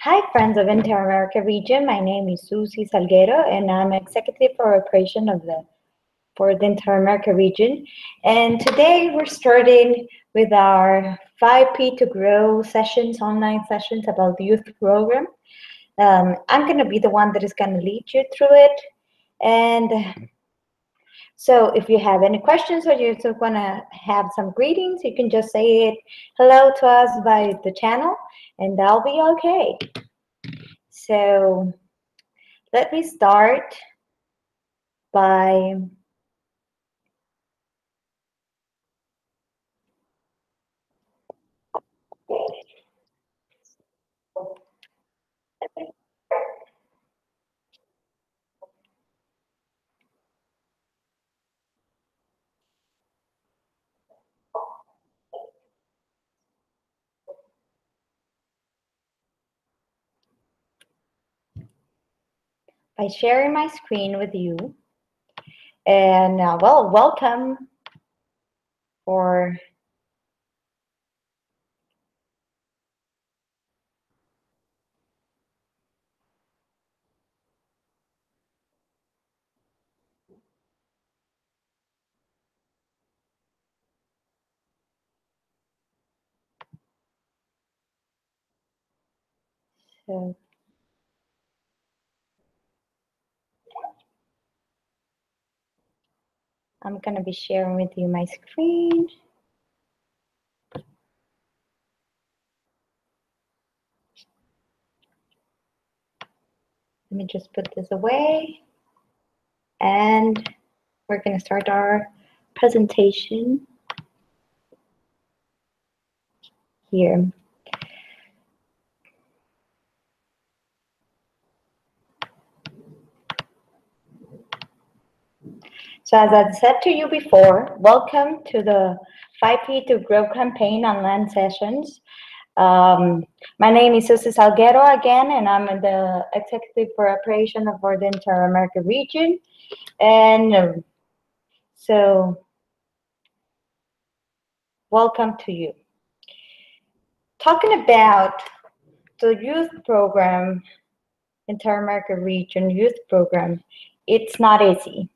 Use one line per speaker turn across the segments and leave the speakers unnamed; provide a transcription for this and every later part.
Hi, friends of Inter-America region. My name is Susie Salguero, and I'm executive for operation for the Inter-America region. And today we're starting with our 5P to Grow sessions, online sessions about the youth program. I'm going to be the one that is going to lead you through it. And so if you have any questions or you just want to have some greetings, you can just say it hello to us by the channel, and that'll be okay. So let me start by sharing my screen with you. And well, welcome for so I'm going to be sharing with you my screen. Let me just put this away. And we're going to start our presentation here. So as I said to you before, welcome to the 5P to Grow campaign online sessions. My name is Susie Salguero again, and I'm the executive for operation for the Inter-America region. And so welcome to you. Talking about the youth program, Inter-America region youth program, it's not easy.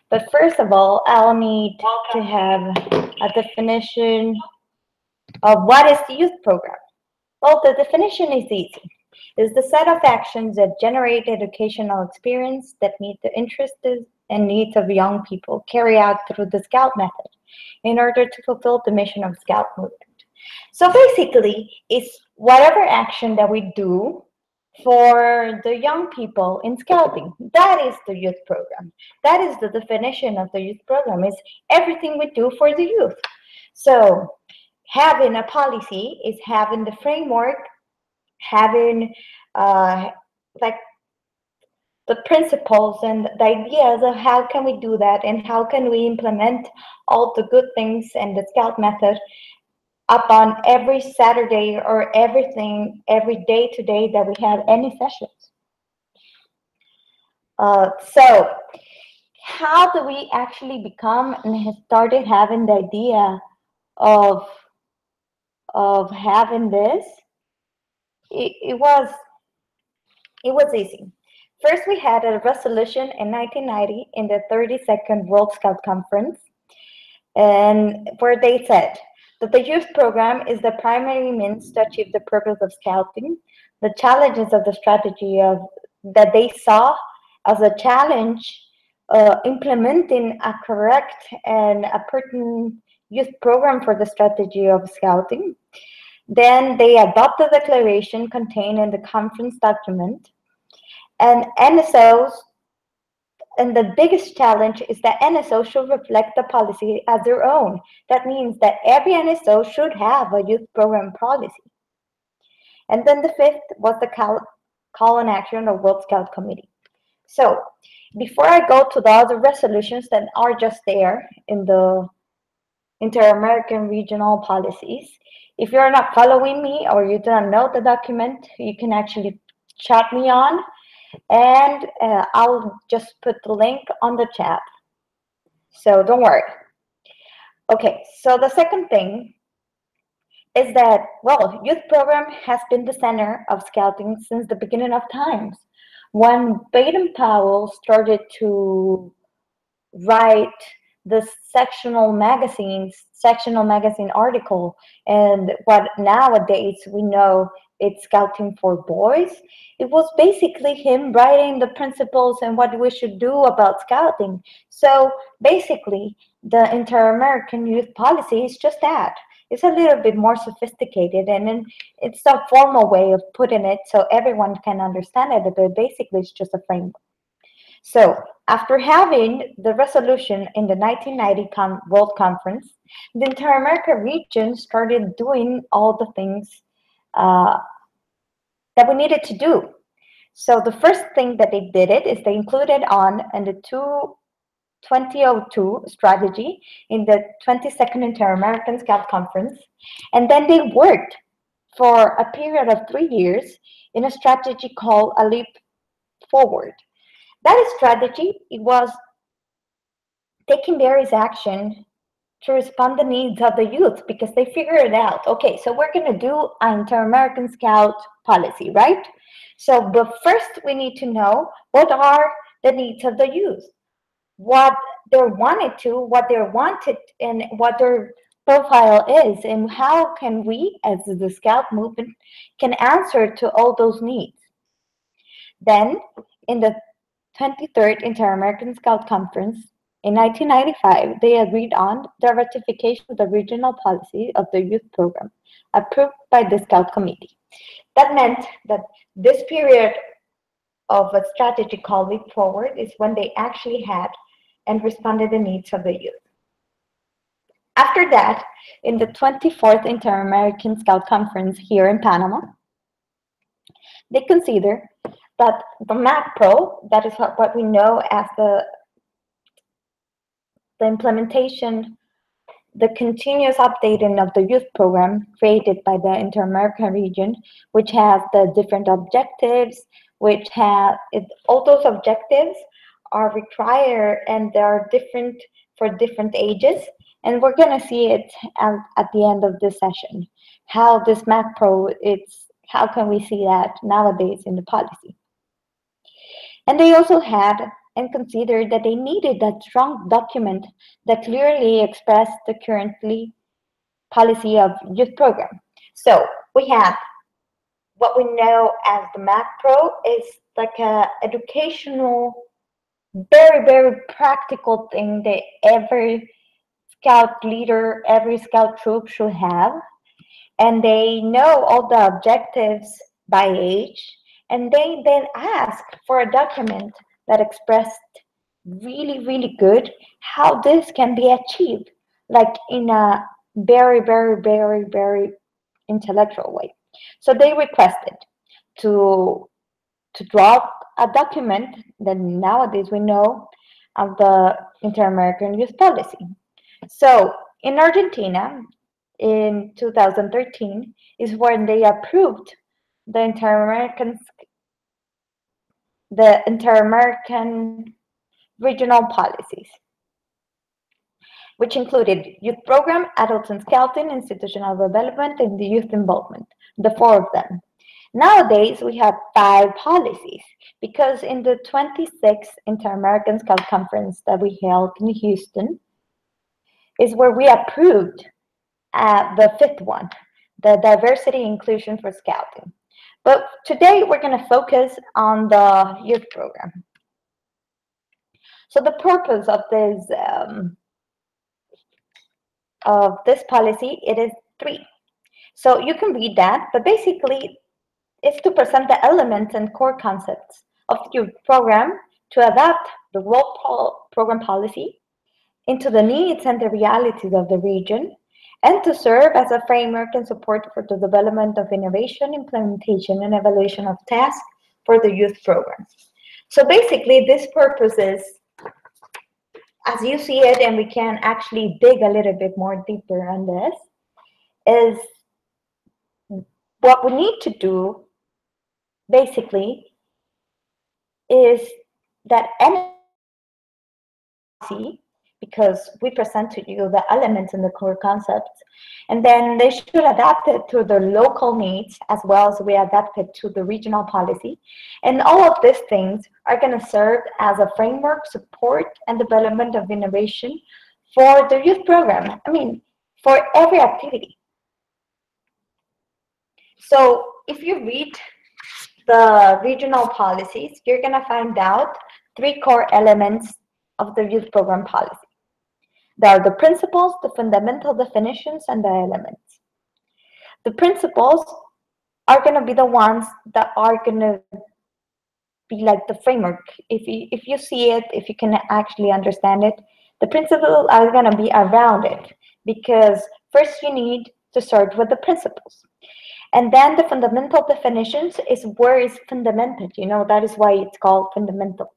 But first of all, I'll need to have a definition of what is the youth program. Well, the definition is easy. It's the set of actions that generate educational experience that meet the interests and needs of young people carry out through the Scout method in order to fulfill the mission of Scout movement. So basically, it's whatever action that we do for the young people in scouting. That is the youth program. That is the definition of the youth program, is everything we do for the youth. So having a policy is having the framework, having like the principles and the ideas of how can we do that and how can we implement all the good things and the Scout method up on every Saturday or everything, every day to day that we have any sessions. So how do we actually become and have started having the idea of having this? It was easy. First, we had a resolution in 1990 in the 32nd World Scout Conference, and where they said that the youth program is the primary means to achieve the purpose of scouting. The challenges of the strategy that they saw as a challenge, implementing a correct and a pertinent youth program for the strategy of scouting. Then they adopted the declaration contained in the conference document. And NSOs, and the biggest challenge is that NSO should reflect the policy as their own. That means that every NSO should have a youth program policy. And then the fifth was the call and action of World Scout Committee. So before I go to the other resolutions that are just there in the Inter-American regional policies, if you're not following me or you don't know the document, you can actually chat me on, and I'll just put the link on the chat. So don't worry. Okay, so the second thing is that, well, youth program has been the center of scouting since the beginning of times. When Baden-Powell started to write the sectional magazine article, and what nowadays we know it's scouting for boys, it was basically him writing the principles and what we should do about scouting. So basically the Inter-American Youth Policy is just that. It's a little bit more sophisticated, and then it's a formal way of putting it so everyone can understand it, but basically it's just a framework. So, after having the resolution in the 1990 World Conference, the Inter-America region started doing all the things uh, that we needed to do. So, the first thing that they did is they included on in the 2002 strategy in the 22nd Inter-American Scout Conference, and then they worked for a period of 3 years in a strategy called A Leap Forward. That strategy, it was taking various action to respond to the needs of the youth, because they figured out, okay, so we're going to do an Inter-American Scout policy, right? So, but first we need to know what are the needs of the youth, what what they wanted, and what their profile is, and how can we, as the Scout movement, can answer to all those needs. Then, in the 23rd Inter-American Scout Conference in 1995, they agreed on the ratification of the regional policy of the youth program, approved by the Scout Committee. That meant that this period of a strategy called Leap Forward is when they actually had and responded to the needs of the youth. After that, in the 24th Inter-American Scout Conference here in Panama, they consider that the MACPRO, that is what we know as the implementation, the continuous updating of the youth program created by the Inter-American region, which has the different objectives, all those objectives are required, and they are different for different ages. And we're going to see it at the end of this session, how this MACPRO, how can we see that nowadays in the policy. And they also had and considered that they needed a strong document that clearly expressed the currently policy of youth program. So we have what we know as the MACPRO is like a educational, very, very practical thing that every scout leader, every scout troop should have. And they know all the objectives by age, and they then ask for a document that expressed really, really good how this can be achieved, like in a very, very, very, very intellectual way. So they requested to draw a document that nowadays we know of the Inter-American Youth Policy. So in Argentina, in 2013, is when they approved the Inter-American regional policies, which included youth program, adults and scouting, institutional development, and the youth involvement, the four of them. Nowadays, we have 5 policies, because in the 26th Inter-American Scout Conference that we held in Houston is where we approved the 5th one, the diversity inclusion for scouting. But today we're going to focus on the youth program. So the purpose of this policy, it is 3. So you can read that, but basically it's to present the elements and core concepts of the youth program, to adapt the World Program policy into the needs and the realities of the region, and to serve as a framework and support for the development of innovation, implementation, and evaluation of tasks for the youth program. So basically, this purpose is, as you see it, and we can actually dig a little bit more deeper on this, is what we need to do, basically, is that any because we present to you the elements and the core concepts, and then they should adapt it to their local needs as well as we adapt it to the regional policy. And all of these things are going to serve as a framework, support, and development of innovation for the youth program. I mean, for every activity. So if you read the regional policies, you're going to find out three core elements of the youth program policy. There are the principles, the fundamental definitions, and the elements. The principles are going to be the ones that are going to be like the framework. If you see it, if you can actually understand it, the principles are going to be around it, because first you need to start with the principles. And then the fundamental definitions is where it's fundamented. That is why it's called fundamental.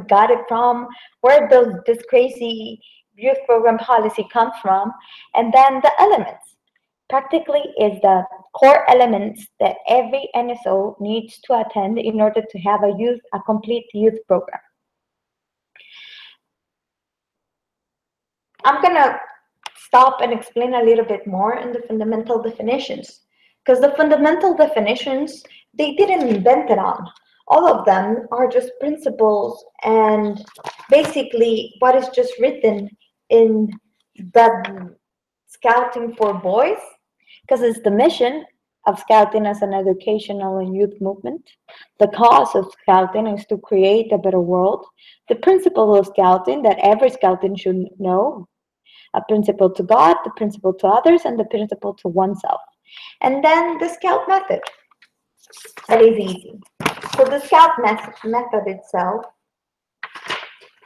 Got it from, where does this crazy youth program policy come from? And then the elements practically is the core elements that every NSO needs to attend in order to have a complete youth program. I'm gonna stop and explain a little bit more in the fundamental definitions, because the fundamental definitions, they didn't invent it on. All of them are just principles and basically what is just written in the Scouting for Boys, because it's the mission of Scouting as an educational and youth movement. The cause of Scouting is to create a better world. The principle of Scouting that every Scouting should know, a principle to God, the principle to others, and the principle to oneself. And then the Scout method. That is easy. So the Scout method itself,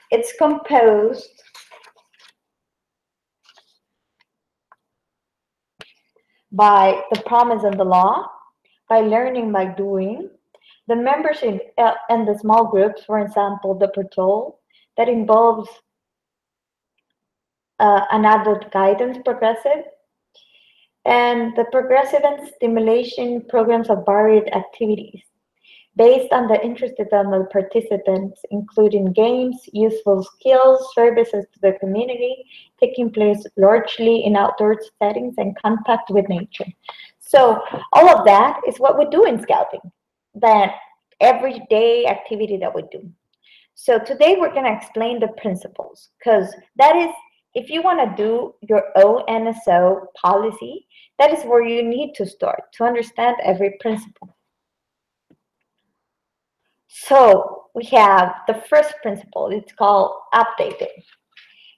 it's composed by the promise and the law, by learning by doing, the membership and the small groups, for example, the patrol, that involves an adult guidance progressive, and the progressive and stimulation programs of varied activities based on the interest of the participants, including games, useful skills, services to the community, taking place largely in outdoor settings and contact with nature. So all of that is what we do in Scouting, that everyday activity that we do. So today we're going to explain the principles, because that is, if you want to do your own NSO policy, that is where you need to start to understand every principle. So we have the first principle. It's called updated.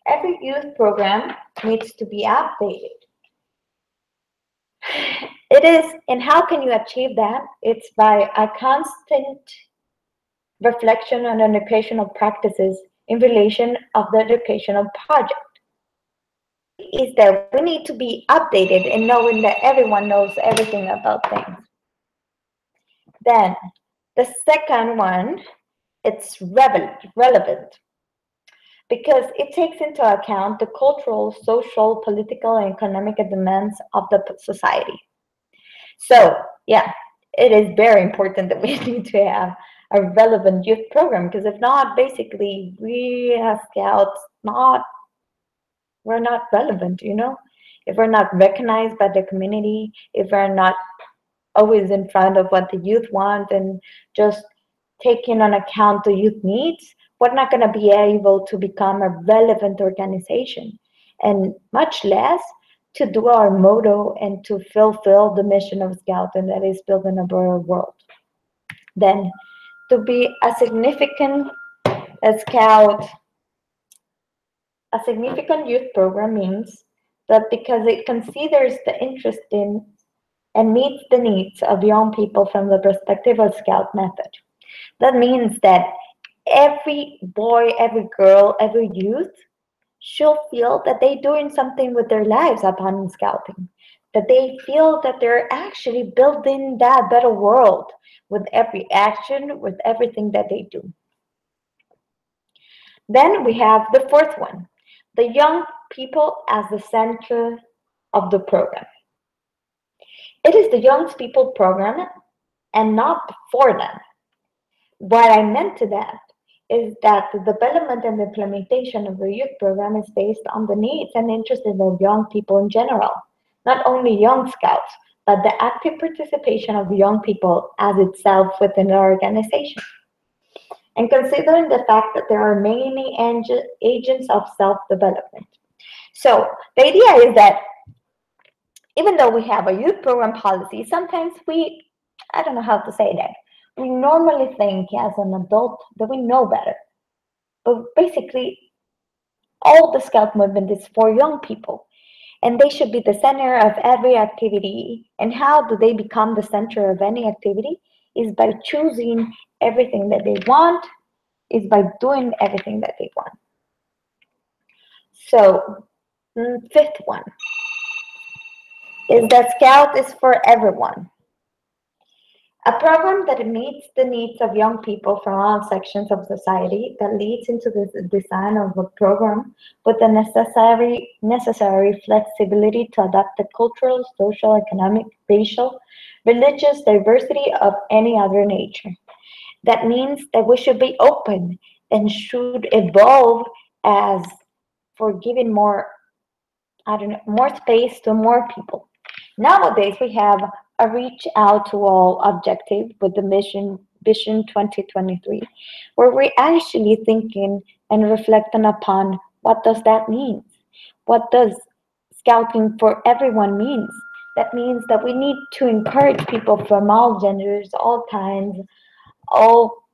Every youth program needs to be updated. It is, and how can you achieve that? It's by a constant reflection on educational practices in relation of the educational project. Is that we need to be updated and knowing that everyone knows everything about things. Then the second one, it's relevant, because it takes into account the cultural, social, political, and economic demands of the society. So yeah, it is very important that we need to have a relevant youth program, because if not, basically we as Scouts we're not relevant, if we're not recognized by the community, if we're not always in front of what the youth want and just taking on account the youth needs, we're not going to be able to become a relevant organization, and much less to do our motto and to fulfill the mission of Scout, and that is building a better world. Then to be a significant Scout, a significant youth program means that because it considers the interest in and meets the needs of young people from the perspective of Scout method. That means that every boy, every girl, every youth should feel that they're doing something with their lives upon Scouting, that they feel that they're actually building that better world with every action, with everything that they do. Then we have the fourth one, the young people as the center of the program. It is the young people program and not for them. What I meant to that is that the development and implementation of the youth program is based on the needs and interests of young people in general, not only young scouts, but the active participation of young people as itself within the organization. And considering the fact that there are many agents of self-development. So the idea is that even though we have a youth program policy, sometimes I don't know how to say that, we normally think as an adult that we know better. But basically, all the Scout movement is for young people, and they should be the center of every activity. And how do they become the center of any activity? Is by choosing everything that they want, is by doing everything that they want. So, fifth one is that Scout is for everyone. A program that meets the needs of young people from all sections of society, that leads into the design of a program with the necessary flexibility to adapt the cultural, social, economic, racial, religious diversity of any other nature. That means that we should be open and should evolve as for giving more, more space to more people. Nowadays, we have a reach out to all objective with the mission Vision 2023, where we're actually thinking and reflecting upon what does that mean? What does scouting for everyone means? That means that we need to encourage people from all genders, all kinds, all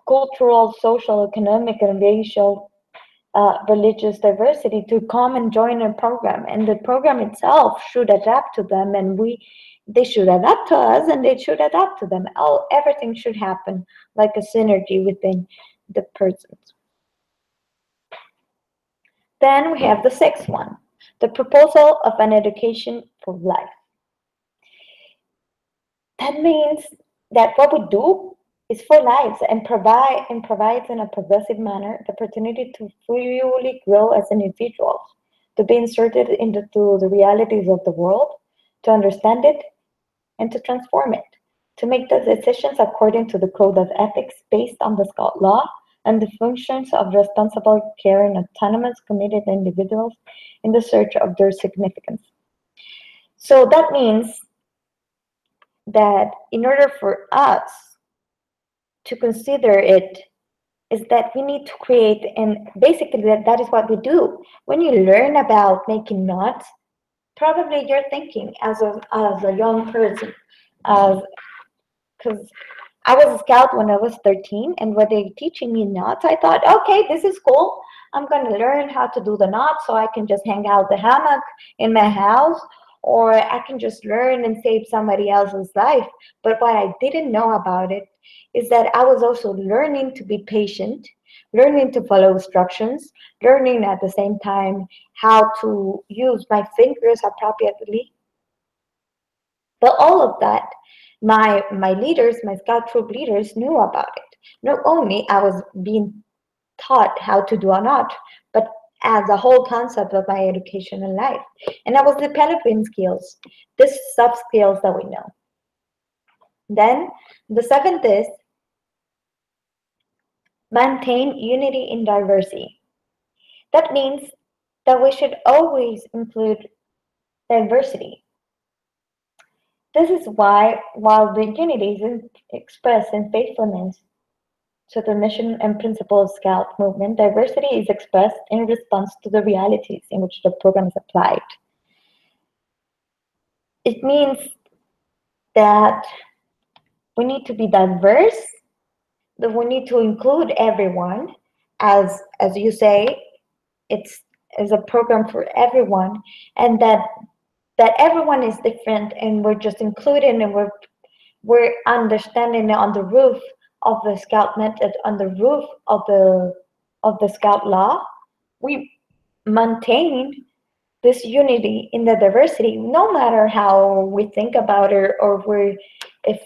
cultural, social, economic, and racial religious diversity to come and join a program, and the program itself should adapt to them, and they should adapt to us, and they should adapt to them. Everything should happen like a synergy within the persons. Then we have the sixth one, the proposal of an education for life. That means that what we do is for lives and provides in a progressive manner the opportunity to fully grow as individuals, to be inserted into the realities of the world, to understand it, and to transform it, to make the decisions according to the code of ethics based on the Scout law and the functions of responsible, caring, autonomous, committed individuals in the search of their significance. So that means that in order for us to consider it, is that we need to create, and basically that is what we do. When you learn about making knots, probably you're thinking as a young person, because I was a scout when I was 13, and when they teaching me knots, I thought, okay, this is cool. I'm going to learn how to do the knots so I can just hang out the hammock in my house, or I can just learn and save somebody else's life. But what I didn't know about it is that I was also learning to be patient, learning to follow instructions, learning at the same time how to use my fingers appropriately. But all of that, my leaders, my scout troop leaders knew about it. Not only I was being taught how to do a knot, but as a whole concept of my education and life. And I was developing skills, these soft skills that we know. Then the seventh is maintain unity in diversity. That means that we should always include diversity. This is why, while the unity is expressed in faithfulness to the mission and principle of Scout movement, diversity is expressed in response to the realities in which the program is applied. It means that we need to be diverse, that we need to include everyone, as you say, it's a program for everyone, and that everyone is different, and we're just including, and we're understanding on the roof of the Scout method, on the roof of the Scout law. We maintain this unity in the diversity, no matter how we think about it, or if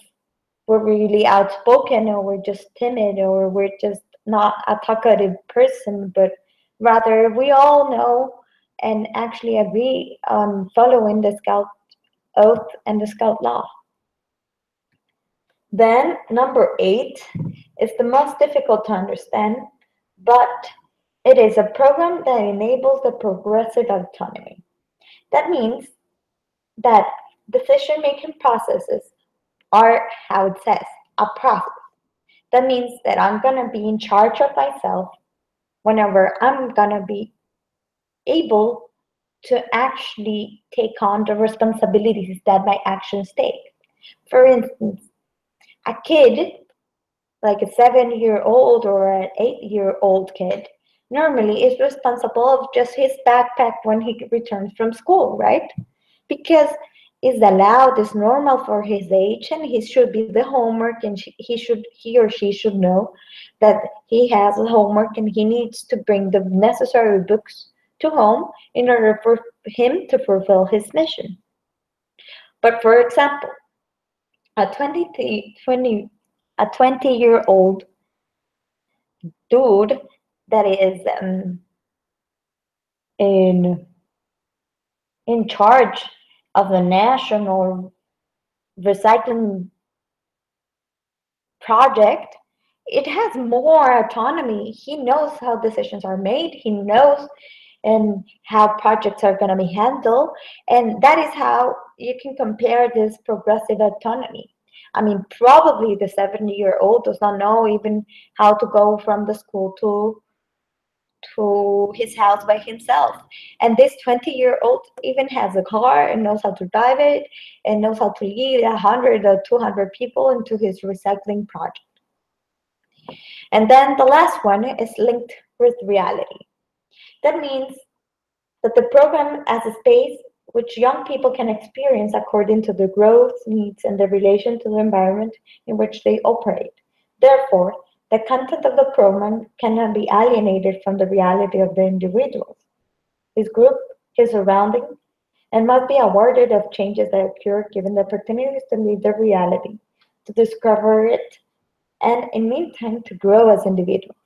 we're really outspoken, or we're just timid, or we're just not a talkative person, but rather we all know and actually agree on following the Scout oath and the Scout law. Then number 8 is the most difficult to understand, but it is a program that enables the progressive autonomy. That means that decision-making processes are, how it says, a process. That means that I'm going to be in charge of myself whenever I'm going to be able to actually take on the responsibilities that my actions take. For instance, a kid, like a 7-year-old or an 8-year-old kid, normally is responsible of just his backpack when he returns from school, right? Because it's allowed, it's normal for his age, and he should be the homework, and he or she should know that he has a homework and he needs to bring the necessary books to home in order for him to fulfill his mission. But for example, a 20-year-old dude that is in in charge of the national recycling project, it has more autonomy. He knows how decisions are made. He knows and how projects are going to be handled. And that is how you can compare this progressive autonomy. I mean, probably the 70-year-old does not know even how to go from the school to his house by himself. And this 20-year-old even has a car and knows how to drive it and knows how to lead 100 or 200 people into his recycling project. And then the last one is linked with reality. That means that the program as a space which young people can experience according to their growth, needs, and their relation to the environment in which they operate. Therefore, the content of the program cannot be alienated from the reality of the individuals, his group, his surroundings, and must be awarded of changes that occur given the opportunities to live the reality, to discover it, and in meantime to grow as individuals.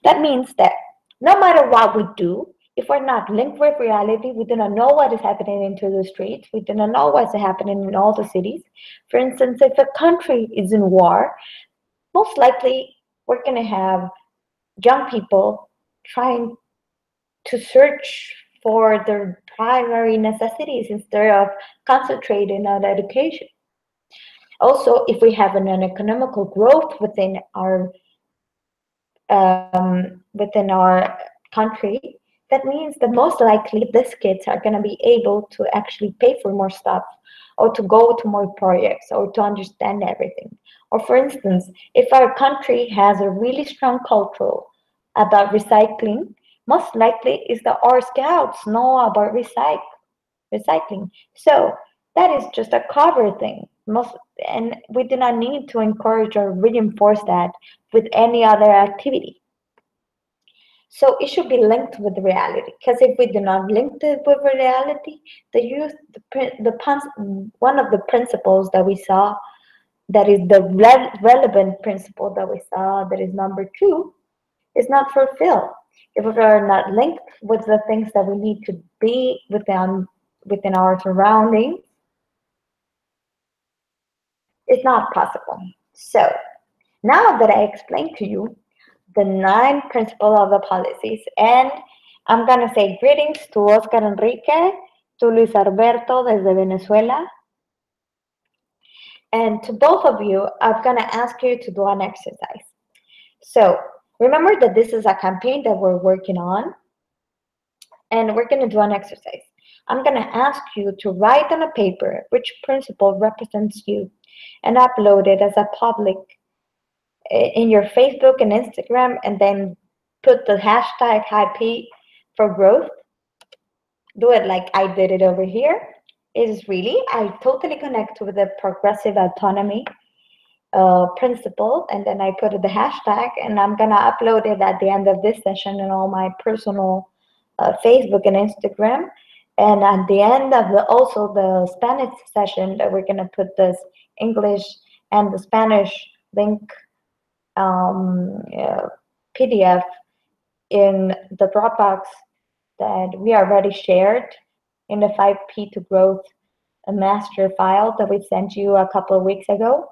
That means that no matter what we do, if we're not linked with reality, we do not know what is happening into the streets, we do not know what's happening in all the cities. For instance, if a country is in war, most likely we're going to have young people trying to search for their primary necessities instead of concentrating on education. Also, if we have an economical growth within our country, that means that most likely these kids are going to be able to actually pay for more stuff or to go to more projects or to understand everything. Or for instance, if our country has a really strong culture about recycling, most likely is that our scouts know about recycling. So that is just a cover thing. And we do not need to encourage or reinforce that with any other activity. So it should be linked with reality, because if we do not link it with reality, one of the principles that we saw, that is the relevant principle that we saw, that is number 2, is not fulfilled. If we are not linked with the things that we need to be within our surroundings, it's not possible. So now that I explained to you the 9 principles of the policies, and I'm going to say greetings to Oscar Enrique, to Luis Alberto desde Venezuela, and to both of you, I'm going to ask you to do an exercise. So remember that this is a campaign that we're working on, and we're going to do an exercise. I'm going to ask you to write on a paper which principle represents you and upload it as a public in your Facebook and Instagram, and then put the hashtag #HighP for growth. Do it like I did it over here. It is really, I totally connect with the progressive autonomy principle, and then I put the hashtag, and I'm gonna upload it at the end of this session in all my personal Facebook and Instagram. And at the end of also the Spanish session, that we're gonna put this English and the Spanish link PDF in the Dropbox that we already shared in the 5P to Growth master file that we sent you a couple of weeks ago.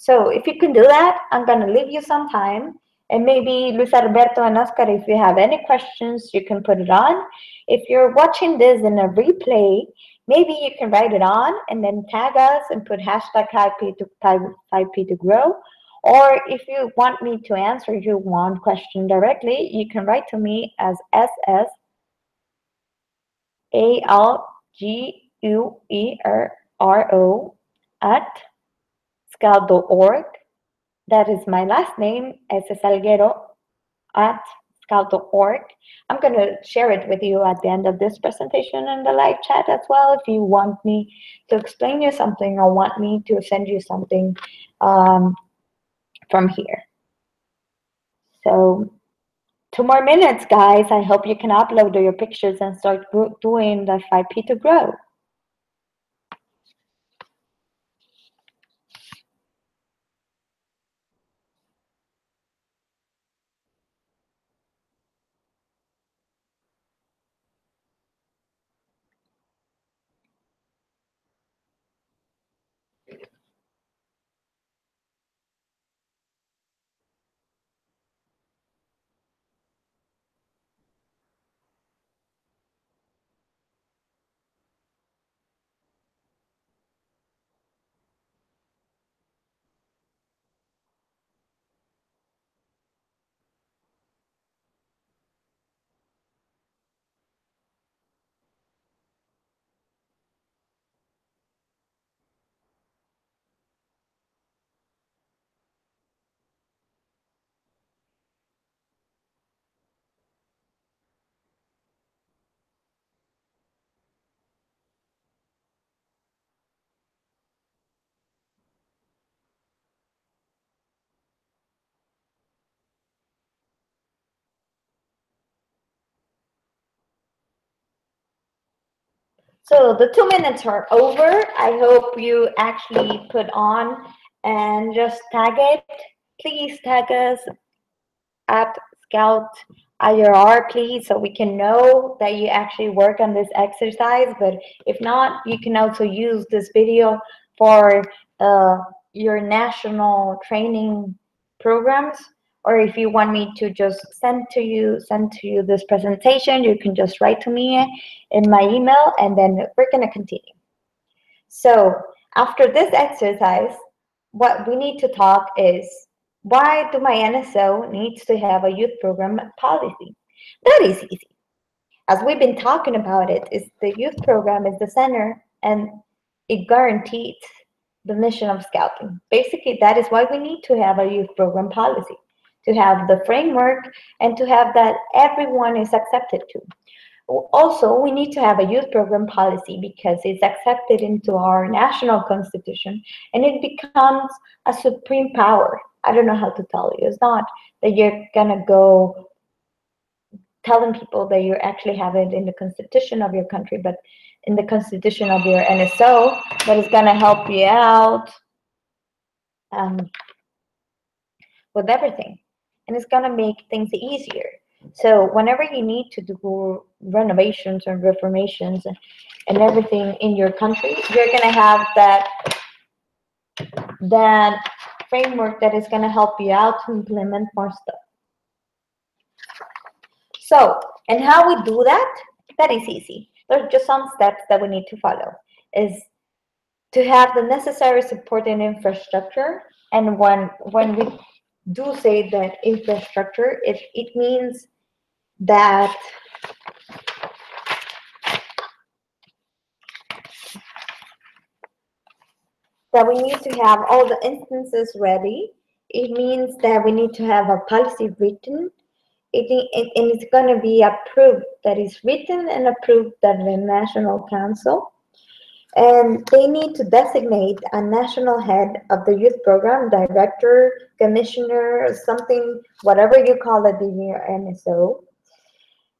So if you can do that, I'm going to leave you some time. And maybe Luis Alberto and Oscar, if you have any questions, you can put it on. If you're watching this in a replay, maybe you can write it on and then tag us and put hashtag 5P to grow. Or if you want me to answer your one question directly, you can write to me as SSALGUERRO at scout.org. That is my last name, Salguero at scout.org. I'm going to share it with you at the end of this presentation in the live chat as well if you want me to explain you something or want me to send you something from here. So 2 more minutes, guys. I hope you can upload your pictures and start doing the 5P to grow. So the 2 minutes are over. I hope you actually put on and just tag it. Please tag us at Scout IRR, please, so we can know that you actually work on this exercise. But if not, you can also use this video for your national training programs. Or if you want me to just send to you this presentation, you can just write to me in my email, and then we're going to continue. So after this exercise, what we need to talk is, why do my NSO needs to have a youth program policy? That is easy. As we've been talking about it, is the youth program is the center, and it guarantees the mission of scouting. Basically, that is why we need to have a youth program policy, to have the framework and to have that everyone is accepted to. Also, we need to have a youth program policy because it's accepted into our national constitution and it becomes a supreme power. I don't know how to tell you. It's not that you're gonna go telling people that you actually have it in the constitution of your country, but in the constitution of your NSO that is gonna help you out with everything. And it's gonna make things easier. So whenever you need to do renovations and reformations and everything in your country, you're gonna have that framework that is gonna help you out to implement more stuff. So, and how we do that? That is easy. There's just some steps that we need to follow. Is to have the necessary support and infrastructure. And when we do say that infrastructure, it means that we need to have all the instances ready. It means that we need to have a policy written. And it's going to be approved, that is written and approved by the National Council. And they need to designate a national head of the youth program, director, commissioner, something, whatever you call it in your NSO.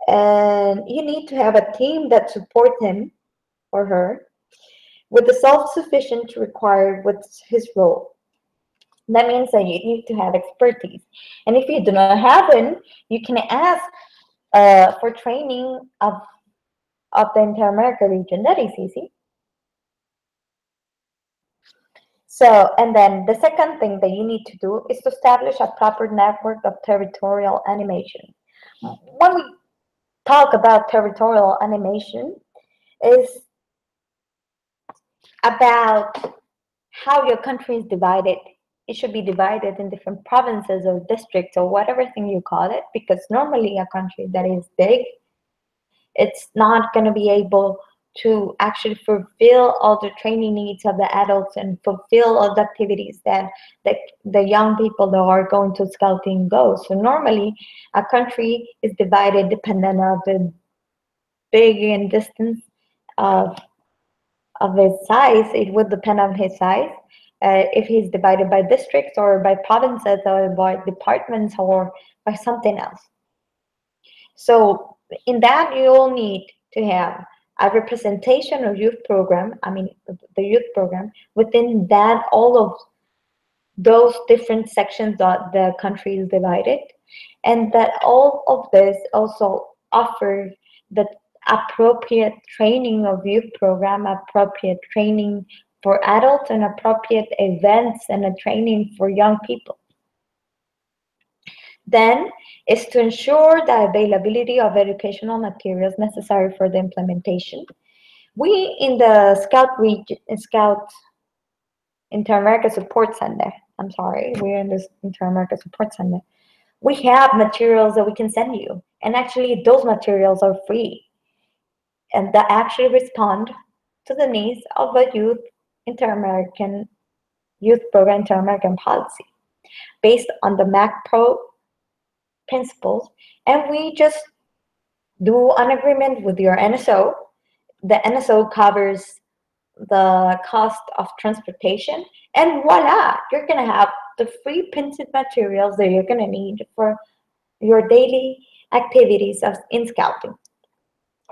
And you need to have a team that supports him or her with the self-sufficient required with his role. That means that you need to have expertise. And if you do not have it, you can ask for training of the Inter-America region. That is easy. So, and then the second thing that you need to do is to establish a proper network of territorial animation. When we talk about territorial animation, is about how your country is divided. It should be divided in different provinces or districts or whatever thing you call it, because normally a country that is big, it's not going to be able to actually fulfill all the training needs of the adults and fulfill all the activities that the young people that are going to scouting go. So normally a country is divided dependent of the big and distance of his size. It would depend on his size. If he's divided by districts or by provinces or by departments or by something else. So in that, you'll need to have a representation of youth program, the youth program, within that, all of those different sections that the country is divided, and that all of this also offers the appropriate training of youth program, appropriate training for adults, and appropriate events and a training for young people. Then is to ensure the availability of educational materials necessary for the implementation. We in the Scout Inter-America Support Center, we're in this Inter-America Support Center. We have materials that we can send you, and actually those materials are free, and that actually respond to the needs of a youth program, Inter-American policy, based on the MACPRO principles, and we just do an agreement with your NSO. The NSO covers the cost of transportation, and voila, you're going to have the free printed materials that you're going to need for your daily activities in scouting.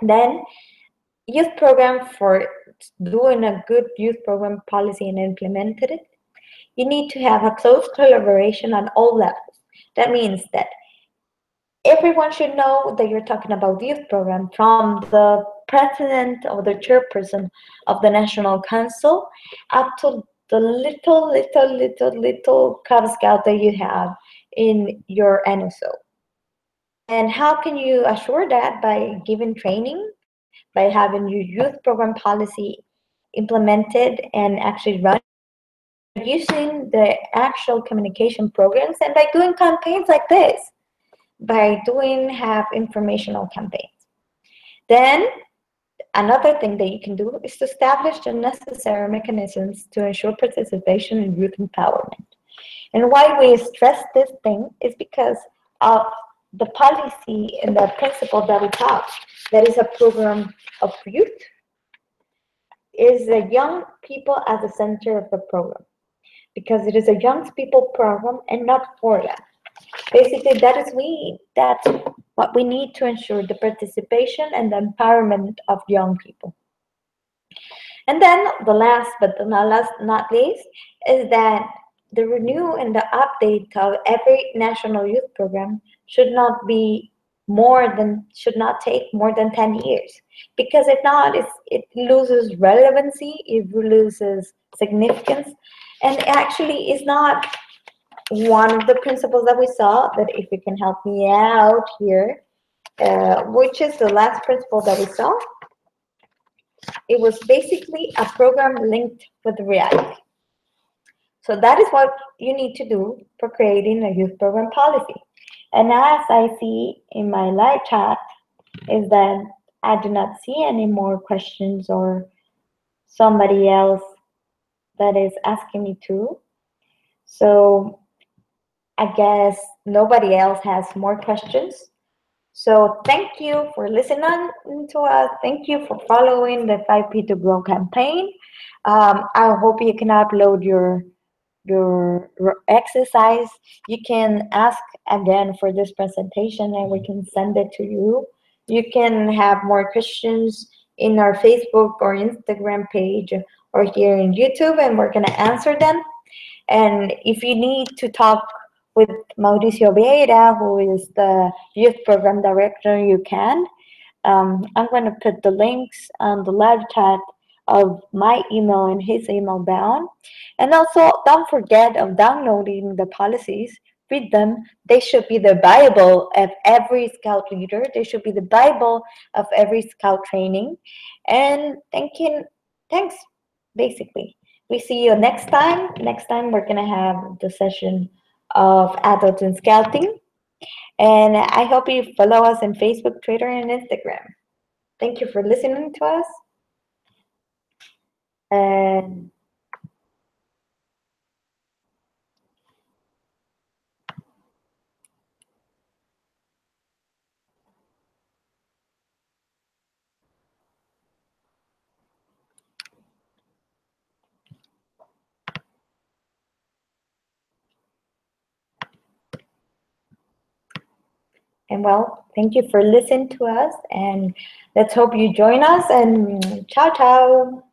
Then youth program, for doing a good youth program policy and implemented it, you need to have a close collaboration on all levels. That means that everyone should know that you're talking about the youth program, from the president or the chairperson of the National Council up to the little Cub Scout that you have in your NSO. And how can you assure that? By giving training, by having your youth program policy implemented and actually run, using the actual communication programs, and by doing campaigns like this, by have informational campaigns. Then another thing that you can do is to establish the necessary mechanisms to ensure participation in youth empowerment. And why we stress this thing is because of the policy and the principle that we talk, that is a program of youth, is the young people at the center of the program, because it is a young people program and not for that. Basically, that's what we need to ensure the participation and the empowerment of young people. And then the last but not least is that the renew and the update of every national youth program should not take more than 10 years, because if not, it loses relevancy, it loses significance, and actually is not one of the principles that we saw. That if you can help me out here, which is the last principle that we saw, it was basically a program linked with reality. So that is what you need to do for creating a youth program policy. And as I see in my live chat, is that I do not see any more questions or somebody else that is asking me to. So I guess nobody else has more questions. So thank you for listening to us. Thank you for following the 5P to Grow campaign. I hope you can upload your exercise. You can ask again for this presentation and we can send it to you. You can have more questions in our Facebook or Instagram page or here in YouTube, and we're going to answer them. And if you need to talk with Mauricio Vieira, who is the youth program director, you can. I'm going to put the links on the live chat of my email and his email down. And also, don't forget of downloading the policies. Read them. They should be the Bible of every scout leader. They should be the Bible of every scout training. And thanks, basically. We see you next time. Next time, we're going to have the session of adults in scouting. And I hope you follow us on Facebook, Twitter, and Instagram. Thank you for listening to us. And well, thank you for listening to us. And let's hope you join us. And ciao, ciao.